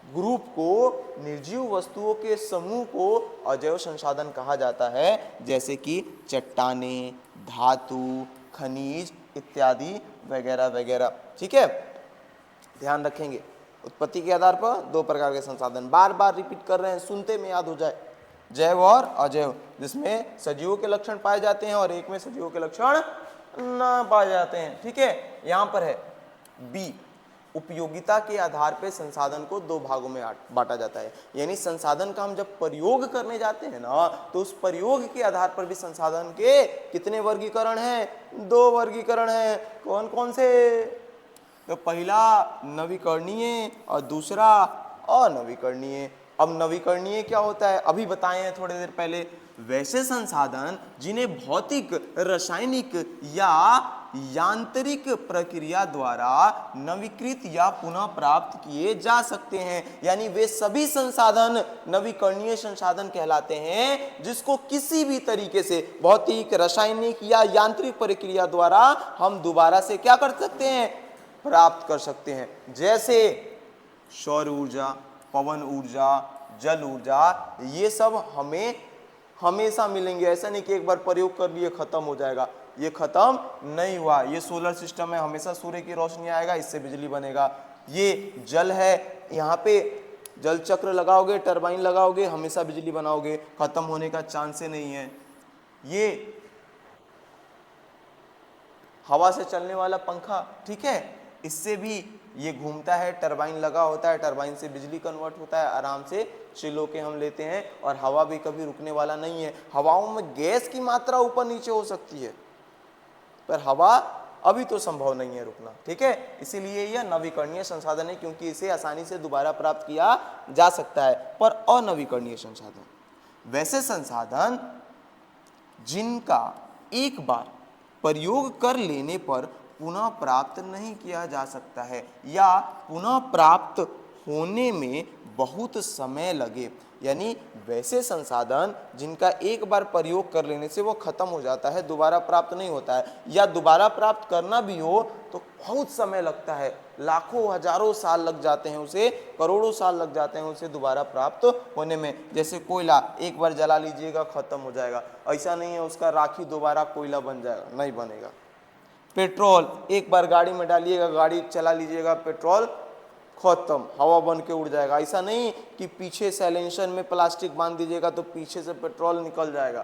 ग्रुप को, निर्जीव वस्तुओं के समूह को अजैव संसाधन कहा जाता है। जैसे कि चट्टानें, धातु, खनिज इत्यादि वगैरह वगैरह, ठीक है, ध्यान रखेंगे। उत्पत्ति के आधार पर दो प्रकार के संसाधन, बार बार रिपीट कर रहे हैं, सुनते में याद हो जाए, जैव और अजैव, जिसमें सजीवों के लक्षण पाए जाते हैं और एक में सजीवों के लक्षण ना पाए जाते हैं। ठीक है, यहां पर है बी, उपयोगिता के आधार पर संसाधन को दो भागों में बांटा जाता है। यानी संसाधन का हम जब प्रयोग करने जाते हैं ना, तो उस प्रयोग के आधार पर भी संसाधन के कितने वर्गीकरण हैं? दो वर्गीकरण हैं। कौन कौन से? तो पहला नवीकरणीय और दूसरा अनवीकरणीय। अब नवीकरणीय क्या होता है अभी बताए हैं थोड़ी देर पहले, वैसे संसाधन जिन्हें भौतिक, रासायनिक या यांत्रिक प्रक्रिया द्वारा नवीकृत या पुनः प्राप्त किए जा सकते हैं। यानी वे सभी संसाधन नवीकरणीय संसाधन कहलाते हैं जिसको किसी भी तरीके से भौतिक, रासायनिक या यांत्रिक प्रक्रिया द्वारा हम दोबारा से क्या कर सकते हैं? प्राप्त कर सकते हैं। जैसे सौर ऊर्जा, पवन ऊर्जा, जल ऊर्जा, ये सब हमें हमेशा मिलेंगे। ऐसा नहीं कि एक बार प्रयोग कर लिए खत्म हो जाएगा, ये खत्म नहीं हुआ। ये सोलर सिस्टम है, हमेशा सूर्य की रोशनी आएगा, इससे बिजली बनेगा। ये जल है, यहाँ पे जल चक्र लगाओगे, टरबाइन लगाओगे, हमेशा बिजली बनाओगे, खत्म होने का चांस नहीं है। ये हवा से चलने वाला पंखा, ठीक है, इससे भी ये घूमता है, टरबाइन लगा होता है, टरबाइन से बिजली कन्वर्ट होता है, आराम से चिल के हम लेते हैं। और हवा भी कभी रुकने वाला नहीं है। हवाओं में गैस की मात्रा ऊपर नीचे हो सकती है, पर हवा अभी तो संभव नहीं है रुकना। ठीक है, इसीलिए यह नवीकरणीय संसाधन है, क्योंकि इसे आसानी से दोबारा प्राप्त किया जा सकता है। पर अनवीकरणीय संसाधन, वैसे संसाधन जिनका एक बार प्रयोग कर लेने पर पुनः प्राप्त नहीं किया जा सकता है या पुनः प्राप्त होने में बहुत समय लगे। यानी वैसे संसाधन जिनका एक बार प्रयोग कर लेने से वो खत्म हो जाता है, दोबारा प्राप्त नहीं होता है, या दोबारा प्राप्त करना भी हो तो बहुत समय लगता है, लाखों हजारों साल लग जाते हैं उसे, करोड़ों साल लग जाते हैं उसे दोबारा प्राप्त होने में। जैसे कोयला एक बार जला लीजिएगा खत्म हो जाएगा, ऐसा नहीं है उसका राखी दोबारा कोयला बन जाएगा, नहीं बनेगा। पेट्रोल एक बार गाड़ी में डालिएगा, गाड़ी चला लीजिएगा, पेट्रोल खत्म, हवा बन के उड़ जाएगा। ऐसा नहीं कि पीछे साइलेंसर में प्लास्टिक बांध दीजिएगा तो पीछे से पेट्रोल निकल जाएगा,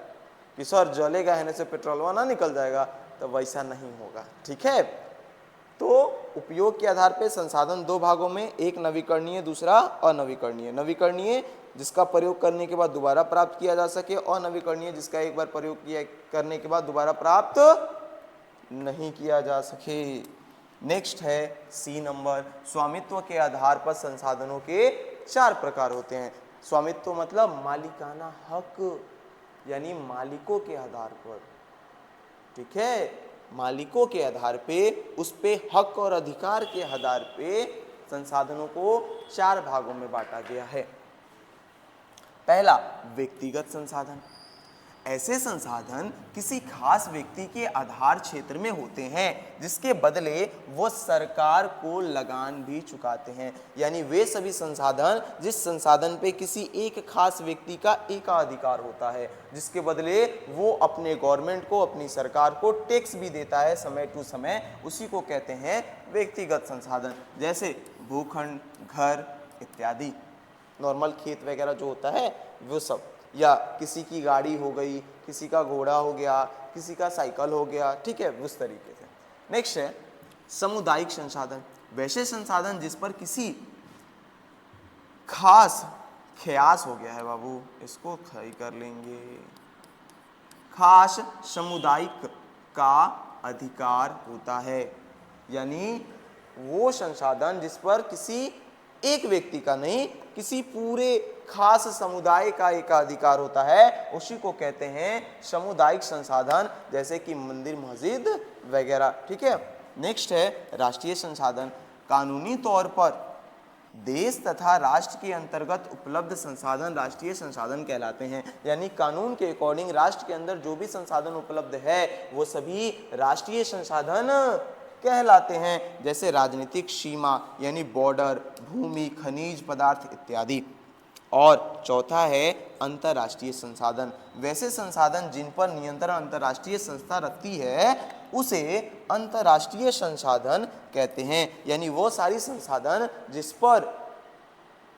कि सर जलेगा है से पेट्रोल ना निकल जाएगा, तो वैसा नहीं होगा। ठीक है, तो उपयोग के आधार पर संसाधन दो भागों में, एक नवीकरणीय, दूसरा अनवीकरणीय। नवीकरणीय जिसका प्रयोग करने के बाद दोबारा प्राप्त किया जा सके, अनवीकरणीय जिसका एक बार प्रयोग किया करने के बाद दोबारा प्राप्त नहीं किया जा सके। नेक्स्ट है सी नंबर, स्वामित्व के आधार पर संसाधनों के चार प्रकार होते हैं। स्वामित्व मतलब मालिकाना हक, यानी मालिकों के आधार पर। ठीक है, मालिकों के आधार पे, उस पे हक और अधिकार के आधार पे संसाधनों को चार भागों में बांटा गया है। पहला, व्यक्तिगत संसाधन। ऐसे संसाधन किसी खास व्यक्ति के आधार क्षेत्र में होते हैं जिसके बदले वो सरकार को लगान भी चुकाते हैं। यानी वे सभी संसाधन जिस संसाधन पे किसी एक खास व्यक्ति का एकाधिकार होता है, जिसके बदले वो अपने गवर्नमेंट को, अपनी सरकार को टैक्स भी देता है समय टू समय, उसी को कहते हैं व्यक्तिगत संसाधन। जैसे भूखंड, घर इत्यादि, नॉर्मल खेत वगैरह जो होता है वो सब, या किसी की गाड़ी हो गई, किसी का घोड़ा हो गया, किसी का साइकिल हो गया। ठीक है, उस तरीके से। नेक्स्ट है सामुदायिक संसाधन। वैसे संसाधन जिस पर किसी खास ख्यास हो गया है, बाबू इसको खड़ी कर लेंगे, खास सामुदायिक का अधिकार होता है। यानी वो संसाधन जिस पर किसी एक व्यक्ति का नहीं, किसी पूरे खास समुदाय का एक अधिकार होता है, उसी को कहते हैं सामुदायिक संसाधन, जैसे कि मंदिर, मस्जिद वगैरह। ठीक है, नेक्स्ट है राष्ट्रीय संसाधन। कानूनी तौर पर देश तथा राष्ट्र के अंतर्गत उपलब्ध संसाधन राष्ट्रीय संसाधन कहलाते हैं। यानी कानून के अकॉर्डिंग राष्ट्र के अंदर जो भी संसाधन उपलब्ध है वो सभी राष्ट्रीय संसाधन कहलाते हैं। जैसे राजनीतिक सीमा यानी बॉर्डर, भूमि, खनिज पदार्थ इत्यादि। और चौथा है अंतर्राष्ट्रीय संसाधन। वैसे संसाधन जिन पर नियंत्रण अंतर्राष्ट्रीय संस्था रखती है उसे अंतर्राष्ट्रीय संसाधन कहते हैं। यानी वो सारी संसाधन जिस पर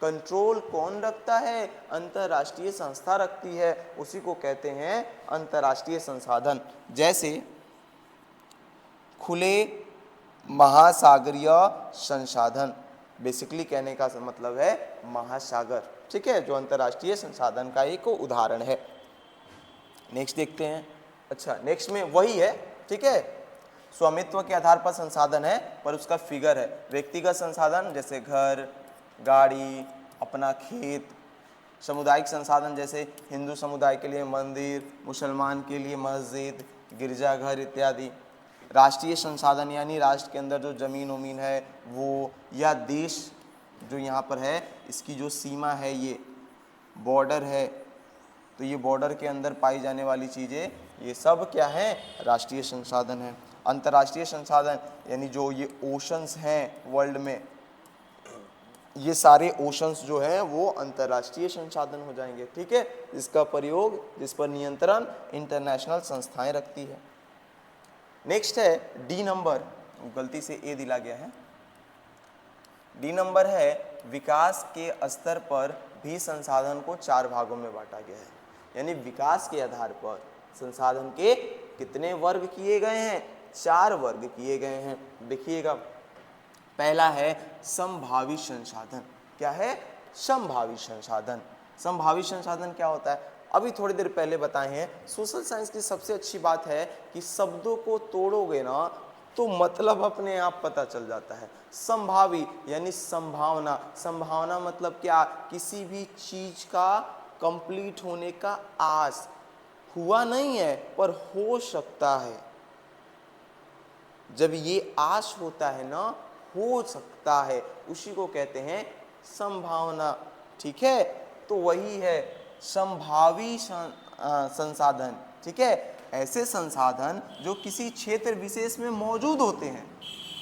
कंट्रोल कौन रखता है, अंतर्राष्ट्रीय संस्था रखती है, उसी को कहते हैं अंतर्राष्ट्रीय संसाधन। जैसे खुले महासागरीय संसाधन, बेसिकली कहने का मतलब है महासागर, ठीक है, जो अंतर्राष्ट्रीय संसाधन का एक उदाहरण है। नेक्स्ट देखते हैं। अच्छा, नेक्स्ट में वही है, ठीक है, स्वामित्व के आधार पर संसाधन है पर उसका फिगर है। व्यक्तिगत संसाधन जैसे घर, गाड़ी, अपना खेत। सामुदायिक संसाधन जैसे हिंदू समुदाय के लिए मंदिर, मुसलमान के लिए मस्जिद, गिरजाघर इत्यादि। राष्ट्रीय संसाधन यानी राष्ट्र के अंदर जो ज़मीन उमीन है वो, या देश जो यहाँ पर है इसकी जो सीमा है, ये बॉर्डर है, तो ये बॉर्डर के अंदर पाई जाने वाली चीज़ें, ये सब क्या है, राष्ट्रीय संसाधन है। अंतर्राष्ट्रीय संसाधन यानी जो ये ओशंस हैं वर्ल्ड में, ये सारे ओशंस जो हैं वो अंतर्राष्ट्रीय संसाधन हो जाएंगे, ठीक है, जिसका प्रयोग, जिस पर नियंत्रण इंटरनेशनल संस्थाएं रखती है। नेक्स्ट है डी नंबर, गलती से ए दिला गया है। डी नंबर है विकास के स्तर पर भी संसाधन को 4 भागों में बांटा गया है। यानी विकास के आधार पर संसाधन के कितने वर्ग किए गए हैं, 4 वर्ग किए गए हैं। देखिएगा, पहला है संभावी संसाधन। क्या है, संभावी संसाधन। संभावी संसाधन क्या होता है, अभी थोड़ी देर पहले बताए हैं। सोशल साइंस की सबसे अच्छी बात है कि शब्दों को तोड़ोगे ना तो मतलब अपने आप पता चल जाता है। संभावी यानी संभावना। संभावना मतलब क्या, किसी भी चीज का कंप्लीट होने का आस, हुआ नहीं है पर हो सकता है। जब ये आस होता है ना, हो सकता है, उसी को कहते हैं संभावना, ठीक है। तो वही है संभावी संसाधन, ठीक है, ऐसे संसाधन जो किसी क्षेत्र विशेष में मौजूद होते हैं,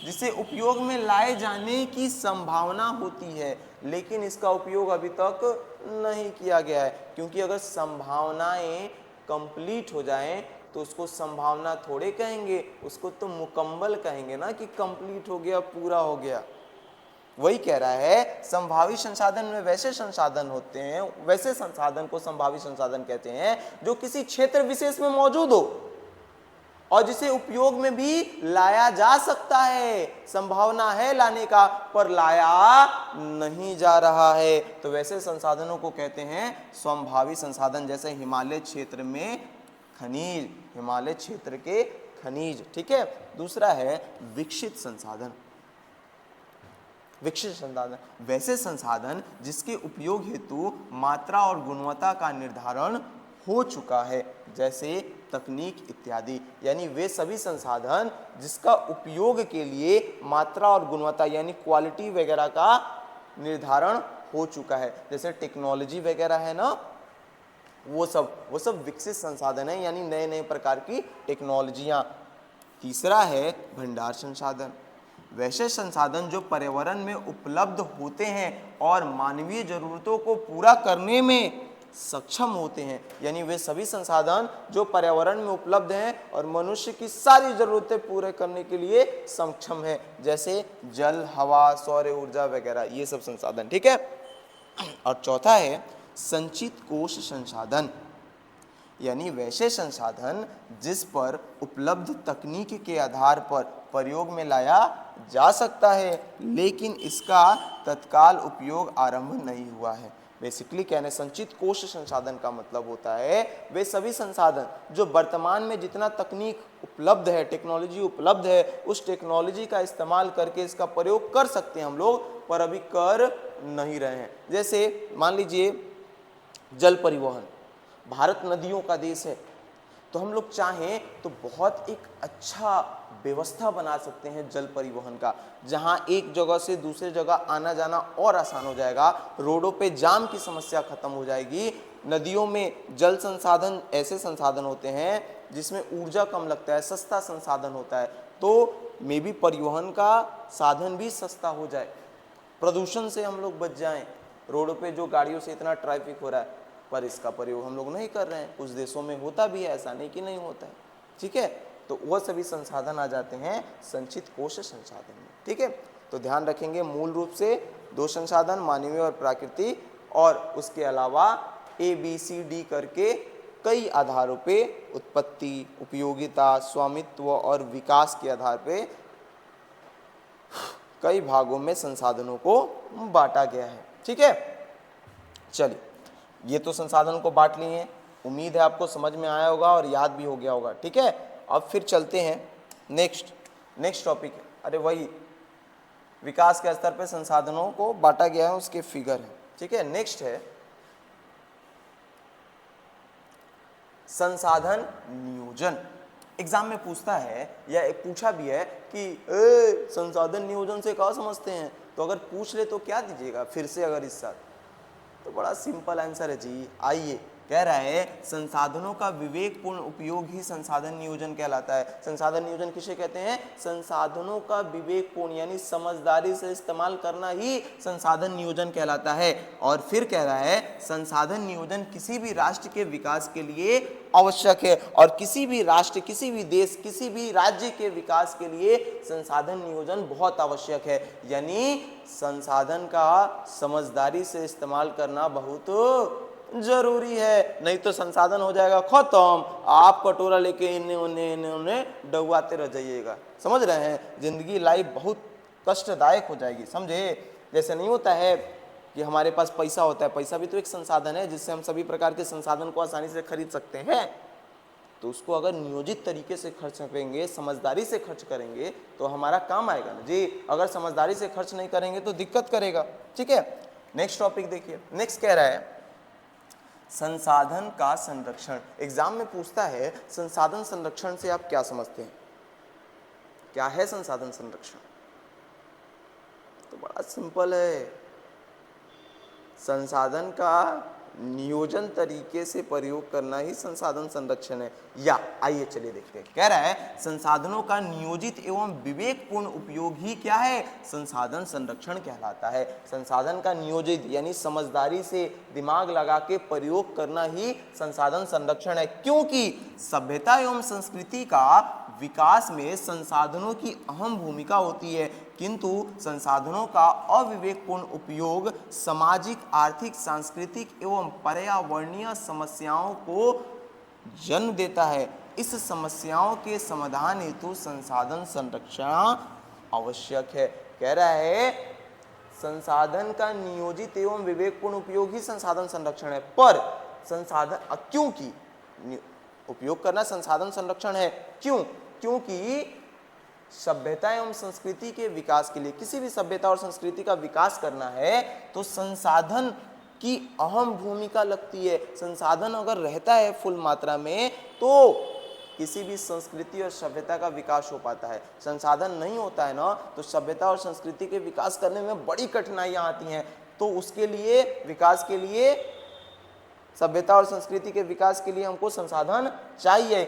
जिसे उपयोग में लाए जाने की संभावना होती है, लेकिन इसका उपयोग अभी तक नहीं किया गया है। क्योंकि अगर संभावनाएं कंप्लीट हो जाएं तो उसको संभावना थोड़े कहेंगे, उसको तो मुकम्मल कहेंगे ना, कि कंप्लीट हो गया, पूरा हो गया। वही कह रहा है संभावी संसाधन में वैसे संसाधन होते हैं, वैसे संसाधन को संभावी संसाधन कहते हैं जो किसी क्षेत्र विशेष में मौजूद हो और जिसे उपयोग में भी लाया जा सकता है। संभावना है लाने का पर लाया नहीं जा रहा है, तो वैसे संसाधनों को कहते हैं संभावी संसाधन। जैसे हिमालय क्षेत्र में खनिज, हिमालय क्षेत्र के खनिज, ठीक है। दूसरा है विकसित संसाधन। विकसित संसाधन वैसे संसाधन जिसके उपयोग हेतु मात्रा और गुणवत्ता का निर्धारण हो चुका है, जैसे तकनीक इत्यादि। यानी वे सभी संसाधन जिसका उपयोग के लिए मात्रा और गुणवत्ता यानी क्वालिटी वगैरह का निर्धारण हो चुका है, जैसे टेक्नोलॉजी वगैरह है ना, वो सब विकसित संसाधन है, यानी नए नए प्रकार की टेक्नोलॉजियाँ। तीसरा है भंडार संसाधन। वैसे संसाधन जो पर्यावरण में उपलब्ध होते हैं और मानवीय जरूरतों को पूरा करने में सक्षम होते हैं। यानी वे सभी संसाधन जो पर्यावरण में उपलब्ध हैं और मनुष्य की सारी जरूरतें पूरे करने के लिए सक्षम है, जैसे जल, हवा, सौर ऊर्जा वगैरह, ये सब संसाधन, ठीक है। और चौथा है संचित कोश संसाधन। यानी वैसे संसाधन जिस पर उपलब्ध तकनीक के आधार पर प्रयोग में लाया जा सकता है, लेकिन इसका तत्काल उपयोग आरंभ नहीं हुआ है। बेसिकली कहने संचित कोश संसाधन का मतलब होता है वे सभी संसाधन जो वर्तमान में जितना तकनीक उपलब्ध है, टेक्नोलॉजी उपलब्ध है, उस टेक्नोलॉजी का इस्तेमाल करके इसका प्रयोग कर सकते हैं हम लोग, पर अभी कर नहीं रहे हैं। जैसे मान लीजिए जल परिवहन, भारत नदियों का देश है, तो हम लोग चाहें तो बहुत एक अच्छा व्यवस्था बना सकते हैं जल परिवहन का, जहां एक जगह से दूसरे जगह आना जाना और आसान हो जाएगा, रोडों पे जाम की समस्या खत्म हो जाएगी। नदियों में जल संसाधन ऐसे संसाधन होते हैं जिसमें ऊर्जा कम लगता है, सस्ता संसाधन होता है, तो मे भी परिवहन का साधन भी सस्ता हो जाए, प्रदूषण से हम लोग बच जाएं। रोडों पे जो गाड़ियों से इतना ट्रैफिक हो रहा है, पर इसका प्रयोग हम लोग नहीं कर रहे हैं। कुछ देशों में होता भी है, ऐसा नहीं कि नहीं होता है, ठीक है। तो वह सभी संसाधन आ जाते हैं संचित कोश संसाधन में। ठीक है, तो ध्यान रखेंगे मूल रूप से 2 संसाधन, मानवीय और प्राकृतिक, और उसके अलावा ABCD करके कई आधारों पे उत्पत्ति, उपयोगिता, स्वामित्व और विकास के आधार पे कई भागों में संसाधनों को बांटा गया है। ठीक है, चलिए ये तो संसाधन को बांट लिए हैं, उम्मीद है आपको समझ में आया होगा और याद भी हो गया होगा। ठीक है, अब फिर चलते हैं नेक्स्ट टॉपिक है, अरे वही विकास के स्तर पे संसाधनों को बांटा गया है, उसके फिगर है। ठीक है, नेक्स्ट है संसाधन नियोजन। एग्जाम में पूछता है या एक पूछा भी है कि संसाधन नियोजन से क्या समझते हैं, तो अगर पूछ ले तो क्या दीजिएगा फिर से अगर इस साल, तो बड़ा सिंपल आंसर है जी। आइए, कह रहा है संसाधनों का विवेकपूर्ण उपयोग ही संसाधन नियोजन कहलाता है। संसाधन नियोजन किसे कहते हैं? संसाधनों का विवेकपूर्ण यानी समझदारी से इस्तेमाल करना ही संसाधन नियोजन कहलाता है। और फिर कह रहा है संसाधन नियोजन किसी भी राष्ट्र के विकास के लिए आवश्यक है, और किसी भी राष्ट्र, किसी भी देश, किसी भी राज्य के विकास के लिए संसाधन नियोजन बहुत आवश्यक है। यानी संसाधन का समझदारी से इस्तेमाल करना बहुत जरूरी है, नहीं तो संसाधन हो जाएगा खत्म, आप कटोरा लेके इन्हें डुबाते रह जाइएगा। समझ रहे हैं, जिंदगी लाइफ बहुत कष्टदायक हो जाएगी, समझे। जैसे नहीं होता है कि हमारे पास पैसा होता है, पैसा भी तो एक संसाधन है जिससे हम सभी प्रकार के संसाधन को आसानी से खरीद सकते हैं। तो उसको अगर नियोजित तरीके से खर्च करेंगे, समझदारी से खर्च करेंगे तो हमारा काम आएगा ना जी। अगर समझदारी से खर्च नहीं करेंगे तो दिक्कत करेगा। ठीक है, नेक्स्ट टॉपिक देखिए। नेक्स्ट कह रहा है संसाधन का संरक्षण। एग्जाम में पूछता है संसाधन संरक्षण से आप क्या समझते हैं, क्या है संसाधन संरक्षण? तो बड़ा सिंपल है, संसाधन का नियोजन तरीके से प्रयोग करना ही संसाधन संरक्षण है। या आइए चलिए देखते हैं, कह रहा है संसाधनों का नियोजित एवं विवेकपूर्ण उपयोग ही क्या है? संसाधन संरक्षण कहलाता है। संसाधन का नियोजित यानी समझदारी से दिमाग लगा के प्रयोग करना ही संसाधन संरक्षण है, क्योंकि सभ्यता एवं संस्कृति का विकास में संसाधनों की अहम भूमिका होती है, किंतु संसाधनों का अविवेकपूर्ण उपयोग सामाजिक, आर्थिक, सांस्कृतिक एवं पर्यावरणीय समस्याओं को जन्म देता है। इस समस्याओं के समाधान हेतु संसाधन संरक्षण आवश्यक है। कह रहा है संसाधन का नियोजित एवं विवेकपूर्ण उपयोग ही संसाधन संरक्षण है, पर संसाधन क्योंकि उपयोग करना संसाधन संरक्षण है, क्योंकि सभ्यता एवं संस्कृति के विकास के लिए, किसी भी सभ्यता और संस्कृति का विकास करना है तो संसाधन की अहम भूमिका लगती है। संसाधन अगर रहता है फुल मात्रा में तो किसी भी संस्कृति और सभ्यता का विकास हो पाता है। संसाधन नहीं होता है ना तो सभ्यता और संस्कृति के विकास करने में बड़ी कठिनाइयां आती हैं। तो उसके लिए, विकास के लिए, सभ्यता और संस्कृति के विकास के लिए हमको संसाधन चाहिए,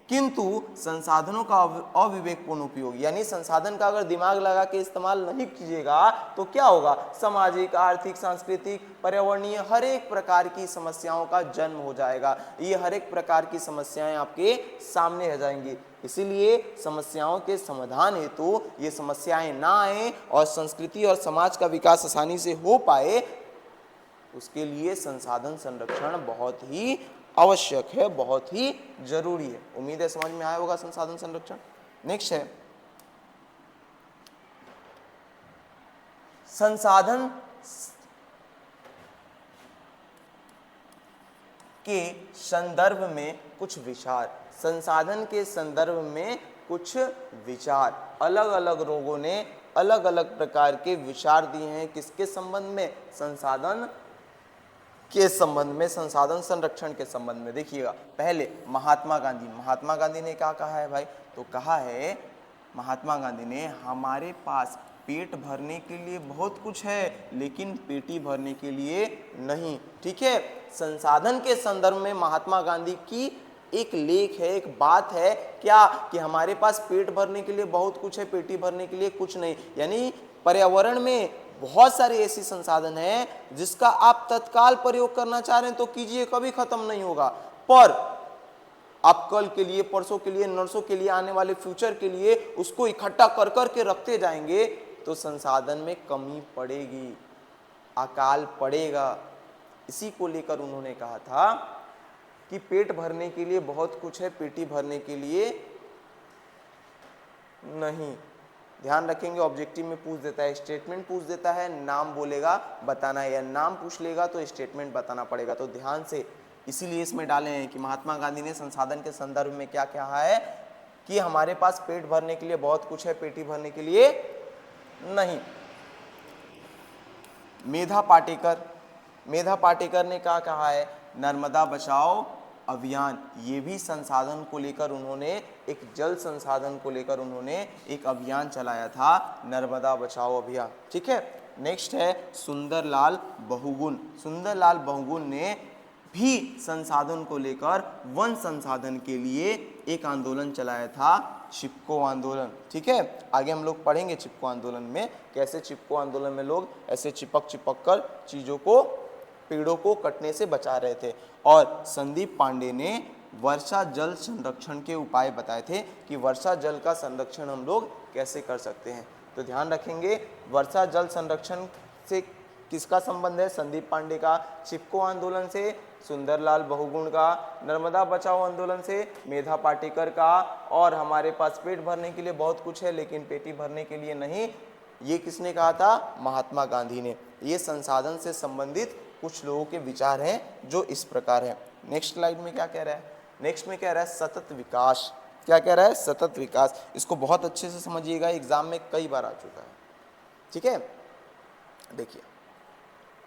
किंतु संसाधनों का अविवेकपूर्ण उपयोग यानी संसाधन का अगर दिमाग लगा के इस्तेमाल नहीं कीजिएगा तो क्या होगा? सामाजिक, आर्थिक, सांस्कृतिक, पर्यावरणीय हर एक प्रकार की समस्याओं का जन्म हो जाएगा। ये हर एक प्रकार की समस्याएं आपके सामने आ जाएंगी। इसीलिए समस्याओं के समाधान हेतु ये समस्याएं ना आए और संस्कृति और समाज का विकास आसानी से हो पाए, उसके लिए संसाधन संरक्षण बहुत ही आवश्यक है, बहुत ही जरूरी है। उम्मीद है समझ में आया होगा संसाधन संरक्षण। नेक्स्ट है संसाधन के संदर्भ में कुछ विचार। संसाधन के संदर्भ में कुछ विचार, अलग अलग लोगों ने अलग अलग प्रकार के विचार दिए हैं। किसके संबंध में? संसाधन के संबंध में, संसाधन संरक्षण के संबंध में। देखिएगा, पहले महात्मा गांधी ने क्या कहा है भाई? तो कहा है महात्मा गांधी ने, हमारे पास पेट भरने के लिए बहुत कुछ है लेकिन पेटी भरने के लिए नहीं। ठीक है, संसाधन के संदर्भ में महात्मा गांधी की एक लेख है, एक बात है क्या कि हमारे पास पेट भरने के लिए बहुत कुछ है, पेटी भरने के लिए कुछ नहीं। यानी पर्यावरण में बहुत सारे ऐसे संसाधन हैं जिसका आप तत्काल प्रयोग करना चाह रहे हैं तो कीजिए, कभी खत्म नहीं होगा, पर आप कल के लिए, परसों के लिए, नरसों के लिए, आने वाले फ्यूचर के लिए उसको इकट्ठा कर कर के रखते जाएंगे तो संसाधन में कमी पड़ेगी, अकाल पड़ेगा। इसी को लेकर उन्होंने कहा था कि पेट भरने के लिए बहुत कुछ है, पेटी भरने के लिए नहीं। ध्यान रखेंगे, ऑब्जेक्टिव में पूछ देता है, स्टेटमेंट पूछ देता है, नाम बोलेगा बताना है, या नाम पूछ लेगा तो स्टेटमेंट बताना पड़ेगा। तो ध्यान से इसीलिए इसमें डाले हैं कि महात्मा गांधी ने संसाधन के संदर्भ में क्या कहा है कि हमारे पास पेट भरने के लिए बहुत कुछ है, पेटी भरने के लिए नहीं। मेधा पाटेकर ने क्या कहा है, नर्मदा बचाओ अभियान, ये भी संसाधन को लेकर उन्होंने, एक जल संसाधन को लेकर उन्होंने एक अभियान चलाया था, नर्मदा बचाओ अभियान। ठीक है, नेक्स्ट है सुंदरलाल बहुगुण। सुंदरलाल बहुगुण ने भी संसाधन को लेकर वन संसाधन के लिए एक आंदोलन चलाया था, चिपको आंदोलन। ठीक है, आगे हम लोग पढ़ेंगे चिपको आंदोलन में कैसे चिपको आंदोलन में लोग ऐसे चिपक कर चीजों को, पेड़ों को कटने से बचा रहे थे। और संदीप पांडे ने वर्षा जल संरक्षण के उपाय बताए थे कि वर्षा जल का संरक्षण हम लोग कैसे कर सकते हैं। तो ध्यान रखेंगे, वर्षा जल संरक्षण से किसका संबंध है, संदीप पांडे का, चिपको आंदोलन से सुंदरलाल बहुगुण का, नर्मदा बचाओ आंदोलन से मेधा पाटेकर का, और हमारे पास पेट भरने के लिए बहुत कुछ है लेकिन पेटी भरने के लिए नहीं, ये किसने कहा था, महात्मा गांधी ने। ये संसाधन से संबंधित कुछ लोगों के विचार हैं जो इस प्रकार हैं। नेक्स्ट स्लाइड में क्या कह रहा है, नेक्स्ट में कह रहा है सतत विकास। क्या कह रहा है, सतत विकास। इसको बहुत अच्छे से समझिएगा, एग्जाम में कई बार आ चुका है। ठीक है, देखिए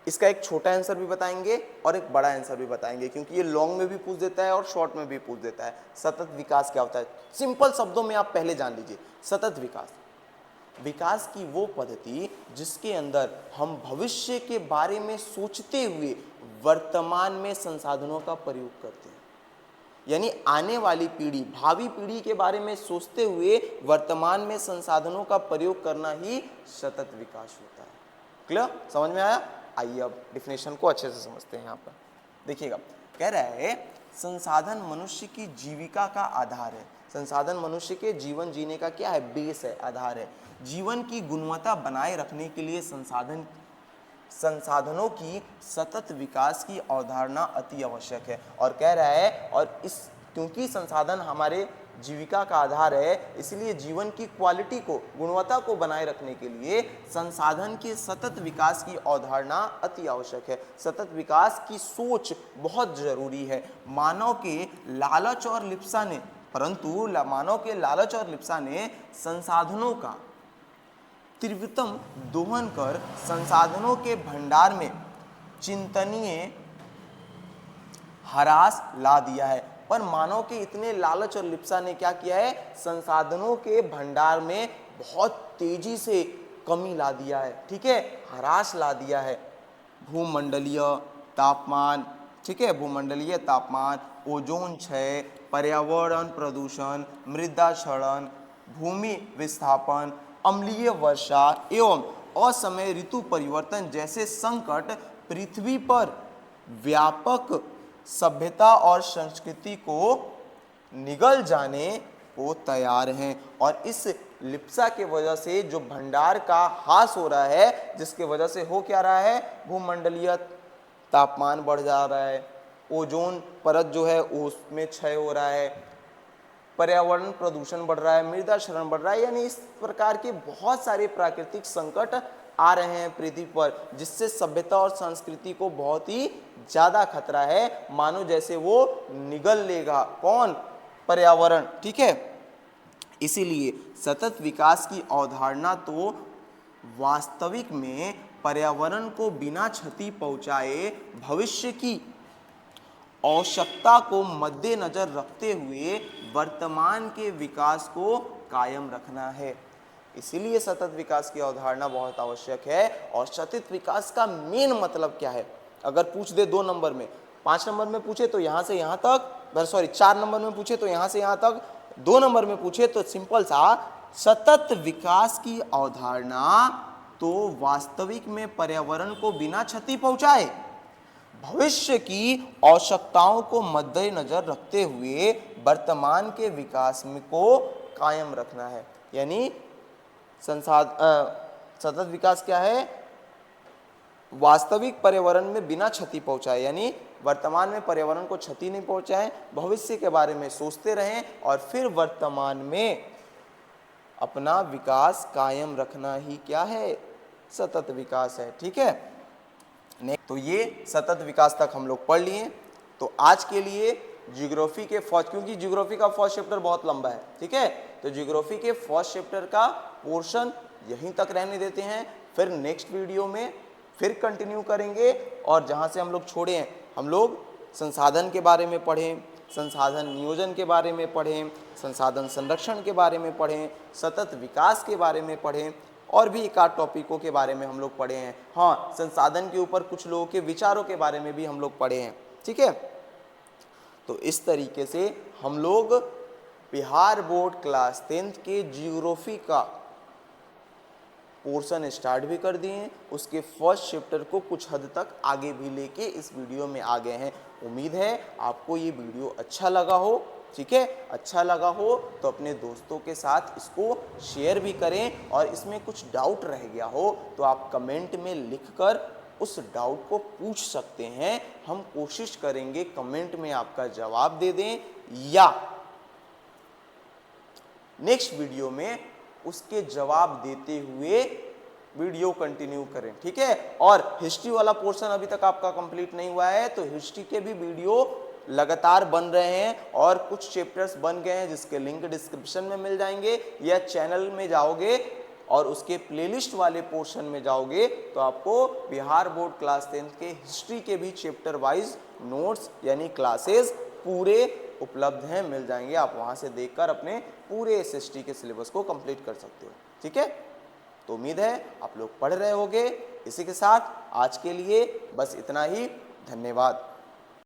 इसका एक छोटा आंसर भी बताएंगे और एक बड़ा आंसर भी बताएंगे, क्योंकि ये लॉन्ग में भी पूछ देता है और शॉर्ट में भी पूछ देता है। सतत विकास क्या होता है, सिंपल शब्दों में आप पहले जान लीजिए। सतत विकास, विकास की वो पद्धति जिसके अंदर हम भविष्य के बारे में सोचते हुए वर्तमान में संसाधनों का प्रयोग करते हैं, यानी आने वाली पीढ़ी, भावी पीढ़ी के बारे में सोचते हुए वर्तमान में संसाधनों का प्रयोग करना ही सतत विकास होता है। क्लियर, समझ में आया? आइए अब डिफिनेशन को अच्छे से समझते हैं। यहाँ पर देखिएगा, कह रहा है संसाधन मनुष्य की जीविका का आधार है। संसाधन मनुष्य के जीवन जीने का क्या है, बेस है, आधार है। जीवन की गुणवत्ता बनाए रखने के लिए संसाधनों की सतत विकास की अवधारणा अति आवश्यक है। और कह रहा है, और इस क्योंकि संसाधन हमारे जीविका का आधार है, इसलिए जीवन की क्वालिटी को, गुणवत्ता को बनाए रखने के लिए संसाधन के सतत विकास की अवधारणा अति आवश्यक है। सतत विकास की सोच बहुत जरूरी है। मानव के लालच और लिप्सा ने संसाधनों का तीव्रतम दोहन कर संसाधनों के भंडार में चिंतनीय ह्रास ला दिया है। पर मानव के इतने लालच और लिप्सा ने क्या किया है, संसाधनों के भंडार में बहुत तेजी से कमी ला दिया है। ठीक है, ह्रास ला दिया है। भूमंडलीय तापमान, ठीक है, भूमंडलीय तापमान, ओजोन क्षय, पर्यावरण प्रदूषण, मृदा क्षरण, भूमि विस्थापन, अम्लीय वर्षा एवं असमय ऋतु परिवर्तन जैसे संकट पृथ्वी पर व्यापक सभ्यता और संस्कृति को निगल जाने को तैयार हैं। और इस लिप्सा के वजह से जो भंडार का ह्रास हो रहा है, जिसके वजह से हो क्या रहा है, भूमंडलीय तापमान बढ़ जा रहा है, ओजोन परत जो है उसमें क्षय हो रहा है, पर्यावरण प्रदूषण बढ़ रहा है, मृदा क्षरण बढ़ रहा है, यानी इस प्रकार के बहुत सारे प्राकृतिक संकट आ रहे हैं पृथ्वी पर, जिससे सभ्यता और संस्कृति को बहुत ही ज्यादा खतरा है। मानो जैसे वो निगल लेगा, कौन, पर्यावरण। ठीक है, इसीलिए सतत विकास की अवधारणा तो वास्तविक में पर्यावरण को बिना क्षति पहुंचाए भविष्य की आवश्यकता को मद्देनजर रखते हुए वर्तमान के विकास को कायम रखना है। इसीलिए सतत विकास की अवधारणा बहुत आवश्यक है। और सतत विकास का मेन मतलब क्या है, अगर पूछ दे 2 नंबर में, 5 नंबर में पूछे तो यहाँ से यहाँ तक, 4 नंबर में पूछे तो यहाँ से यहाँ तक, 2 नंबर में पूछे तो सिंपल सा, सतत विकास की अवधारणा तो वास्तविक में पर्यावरण को बिना क्षति पहुंचाए भविष्य की आवश्यकताओं को मद्देनजर रखते हुए वर्तमान के विकास में को कायम रखना है। यानी सतत विकास क्या है? वास्तविक पर्यावरण में बिना क्षति पहुंचाए, यानी वर्तमान में पर्यावरण को क्षति नहीं पहुंचाएं, भविष्य के बारे में सोचते रहें और फिर वर्तमान में अपना विकास कायम रखना ही क्या है? सतत विकास है। ठीक है, तो ये सतत विकास तक हम लोग पढ़ लिए। तो आज के लिए ज्योग्राफी के फर्स्ट, क्योंकि ज्योग्राफी का फर्स्ट चैप्टर बहुत लंबा है, ठीक है, तो ज्योग्राफी के फर्स्ट चैप्टर का पोर्शन यहीं तक रहने देते हैं। फिर नेक्स्ट वीडियो में फिर कंटिन्यू करेंगे और जहाँ से हम लोग छोड़े हैं, हम लोग संसाधन के बारे में पढ़ें, संसाधन नियोजन के बारे में पढ़ें, संसाधन संरक्षण के बारे में पढ़ें, सतत विकास के बारे में पढ़ें और भी एक आध टॉपिकों के बारे में हम लोग पढ़े हैं। हाँ, संसाधन के ऊपर कुछ लोगों के विचारों के बारे में भी हम लोग पढ़े हैं। ठीक है, तो इस तरीके से हम लोग बिहार बोर्ड क्लास 10th के ज्योग्राफी का पोर्शन स्टार्ट भी कर दिए, उसके फर्स्ट चैप्टर को कुछ हद तक आगे भी लेके इस वीडियो में आ गए हैं। उम्मीद है आपको ये वीडियो अच्छा लगा हो। ठीक है, अच्छा लगा हो तो अपने दोस्तों के साथ इसको शेयर भी करें और इसमें कुछ डाउट रह गया हो तो आप कमेंट में लिखकर उस डाउट को पूछ सकते हैं। हम कोशिश करेंगे कमेंट में आपका जवाब दे दें या नेक्स्ट वीडियो में उसके जवाब देते हुए वीडियो कंटिन्यू करें। ठीक है, और हिस्ट्री वाला पोर्शन अभी तक आपका कंप्लीट नहीं हुआ है तो हिस्ट्री के भी वीडियो लगातार बन रहे हैं और कुछ चैप्टर्स बन गए हैं जिसके लिंक डिस्क्रिप्शन में मिल जाएंगे, या चैनल में जाओगे और उसके प्लेलिस्ट वाले पोर्शन में जाओगे तो आपको बिहार बोर्ड क्लास 10th के हिस्ट्री के भी चैप्टर वाइज नोट्स यानी क्लासेस पूरे उपलब्ध हैं, मिल जाएंगे। आप वहां से देखकर अपने पूरे एसएसटी के सिलेबस को कंप्लीट कर सकते हो। ठीक है, तो उम्मीद है आप लोग पढ़ रहे होगे। इसी के साथ आज के लिए बस इतना ही। धन्यवाद।